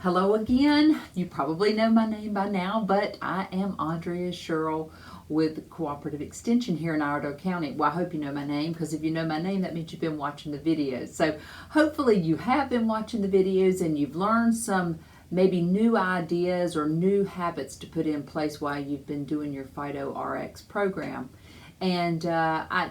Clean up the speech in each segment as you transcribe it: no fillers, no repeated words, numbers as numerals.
Hello again. You probably know my name by now, but I am Andrea Sherrill with Cooperative Extension here in Iredell County. Well, I hope you know my name, because if you know my name, that means you've been watching the videos. So hopefully you have been watching the videos and you've learned some maybe new ideas or new habits to put in place while you've been doing your PhytoRx program. And I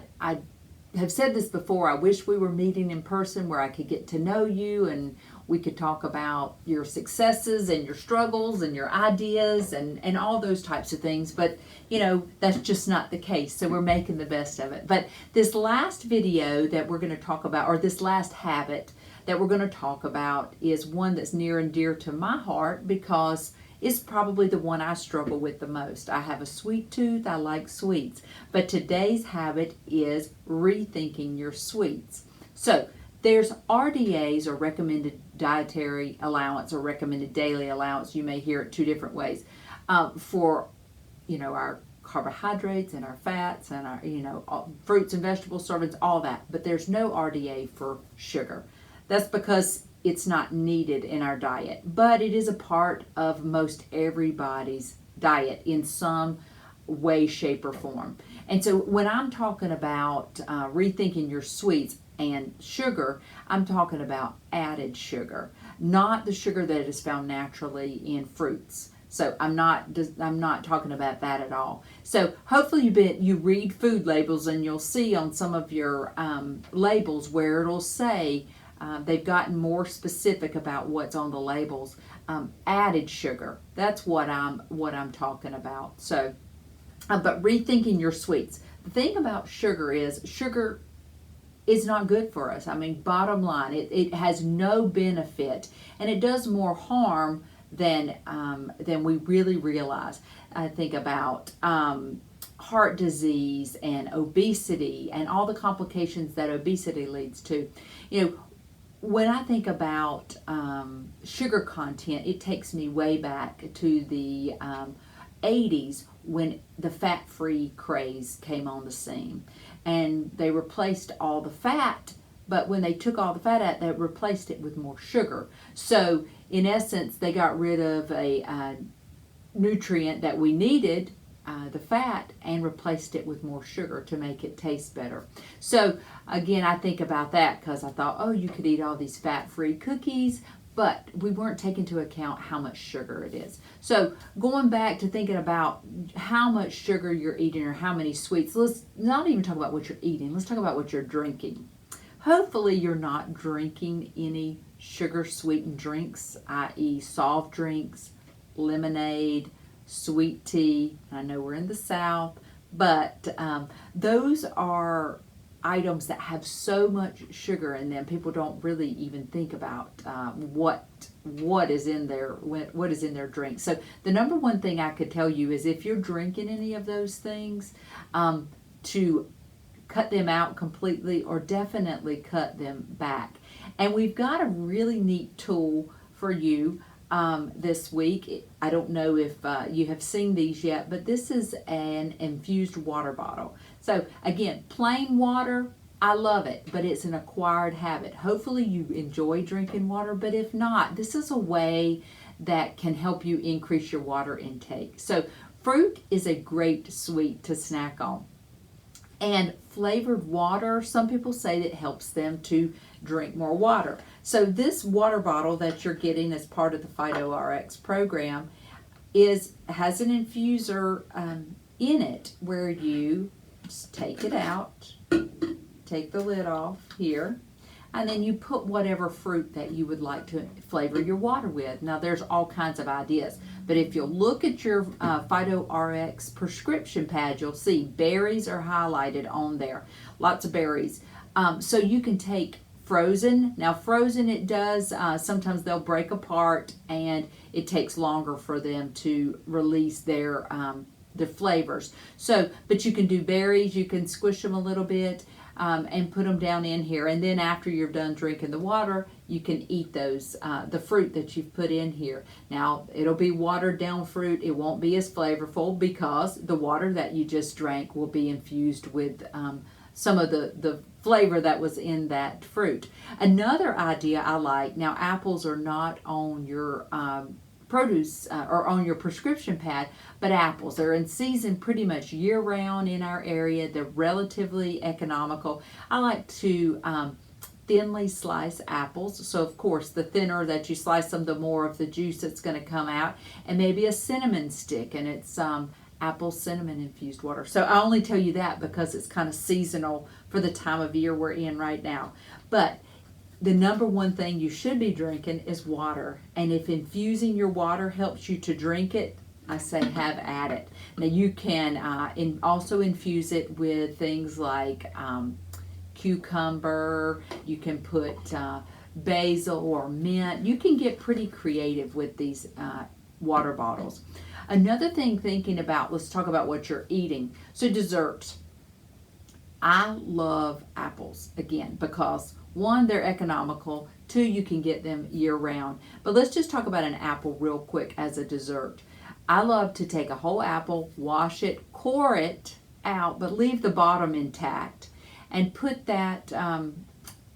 have said this before, I wish we were meeting in person where I could get to know you and we could talk about your successes and your struggles and your ideas and all those types of things. But, you know, that's just not the case. So we're making the best of it. But this last video that we're going to talk about, or this last habit that we're going to talk about, is one that's near and dear to my heart because it's probably the one I struggle with the most. I have a sweet tooth. I like sweets. But today's habit is rethinking your sweets. So there's RDAs, or recommended dietary allowance, or recommended daily allowance. You may hear it two different ways, for, you know, our carbohydrates and our fats and our, you know, fruits and vegetable servings, all that. But there's no RDA for sugar. That's because it's not needed in our diet, but it is a part of most everybody's diet in some way, shape, or form. And so when I'm talking about rethinking your sweets and sugar, I'm talking about added sugar, not the sugar that is found naturally in fruits. So I'm not talking about that at all. So hopefully you read food labels and you'll see on some of your labels where it'll say they've gotten more specific about what's on the labels. Added sugar. That's what I'm talking about. So, but rethinking your sweets. The thing about sugar is not good for us. I mean, bottom line, it has no benefit, and it does more harm than we really realize. I think about heart disease and obesity and all the complications that obesity leads to. You know, when I think about sugar content, it takes me way back to the 80s when the fat-free craze came on the scene. And they replaced all the fat, but when they took all the fat out, they replaced it with more sugar. So in essence, they got rid of a nutrient that we needed, the fat, and replaced it with more sugar to make it taste better. So again, I think about that because I thought, oh, you could eat all these fat-free cookies, but we weren't taking into account how much sugar it is. So going back to thinking about how much sugar you're eating or how many sweets, let's not even talk about what you're eating. Let's talk about what you're drinking. Hopefully you're not drinking any sugar-sweetened drinks, i.e. soft drinks, lemonade, sweet tea. I know we're in the South, but those are items that have so much sugar in them. People don't really even think about what is in their drink. So the number one thing I could tell you is if you're drinking any of those things, to cut them out completely or definitely cut them back. And we've got a really neat tool for you this week. I don't know if you have seen these yet, but this is an infused water bottle. So again, plain water, I love it, but it's an acquired habit. Hopefully you enjoy drinking water, but if not, this is a way that can help you increase your water intake. So fruit is a great sweet to snack on. And flavored water, some people say that helps them to drink more water. So this water bottle that you're getting as part of the PhytoRx program has an infuser in it where you just take it out, take the lid off here, and then you put whatever fruit that you would like to flavor your water with. Now there's all kinds of ideas, but if you'll look at your PhytoRx prescription pad, you'll see berries are highlighted on there. Lots of berries. So you can take frozen. Now frozen, it does, sometimes they'll break apart and it takes longer for them to release their flavors. So, but you can do berries, you can squish them a little bit and put them down in here. And then after you're done drinking the water, you can eat those, the fruit that you've put in here. Now, it'll be watered down fruit. It won't be as flavorful because the water that you just drank will be infused with some of the flavor that was in that fruit. Another idea I like, now apples are not on your produce or on your prescription pad, but apples, they're in season pretty much year round in our area. They're relatively economical. I like to thinly slice apples. So of course, the thinner that you slice them, the more of the juice that's going to come out. And maybe a cinnamon stick, and it's apple cinnamon infused water. So I only tell you that because it's kind of seasonal for the time of year we're in right now. But the number one thing you should be drinking is water. And if infusing your water helps you to drink it, I say have at it. Now you can also infuse it with things like cucumber. You can put basil or mint. You can get pretty creative with these water bottles. Another thing thinking about, let's talk about what you're eating. So desserts. I love apples, again, because one, they're economical. Two, you can get them year round. But let's just talk about an apple real quick as a dessert. I love to take a whole apple, wash it, core it out, but leave the bottom intact, and put that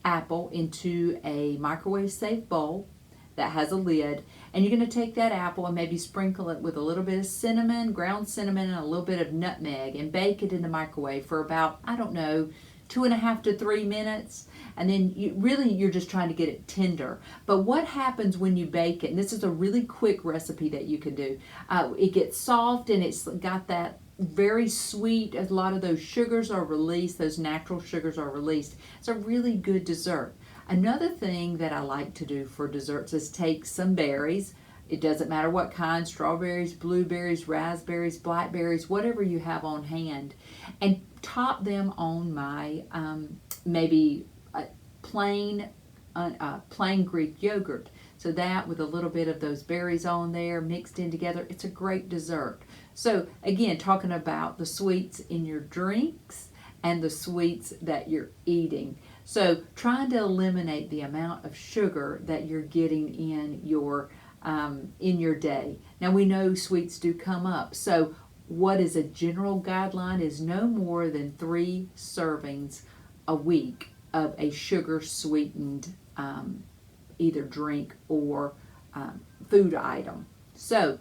apple into a microwave safe bowl that has a lid, and you're going to take that apple and maybe sprinkle it with a little bit of cinnamon, ground cinnamon, and a little bit of nutmeg, and bake it in the microwave for about, I don't know, 2.5 to 3 minutes. And then you're just trying to get it tender. But what happens when you bake it, and this is a really quick recipe that you can do, it gets soft and it's got that very sweet, a lot of those sugars are released, those natural sugars are released. It's a really good dessert. Another thing that I like to do for desserts is take some berries. It doesn't matter what kind, strawberries, blueberries, raspberries, blackberries, whatever you have on hand, and top them on my maybe plain Greek yogurt. So that with a little bit of those berries on there mixed in together, it's a great dessert. So again, talking about the sweets in your drinks and the sweets that you're eating. So trying to eliminate the amount of sugar that you're getting in your day. Now we know sweets do come up. So what is a general guideline is no more than 3 servings a week of a sugar sweetened either drink or food item. So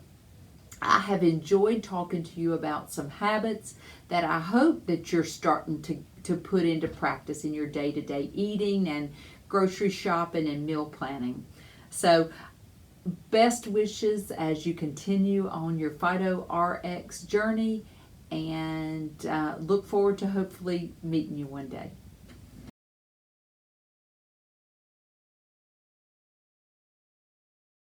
I have enjoyed talking to you about some habits that I hope that you're starting to put into practice in your day-to-day eating and grocery shopping and meal planning. So best wishes as you continue on your PhytoRx journey, and look forward to hopefully meeting you one day.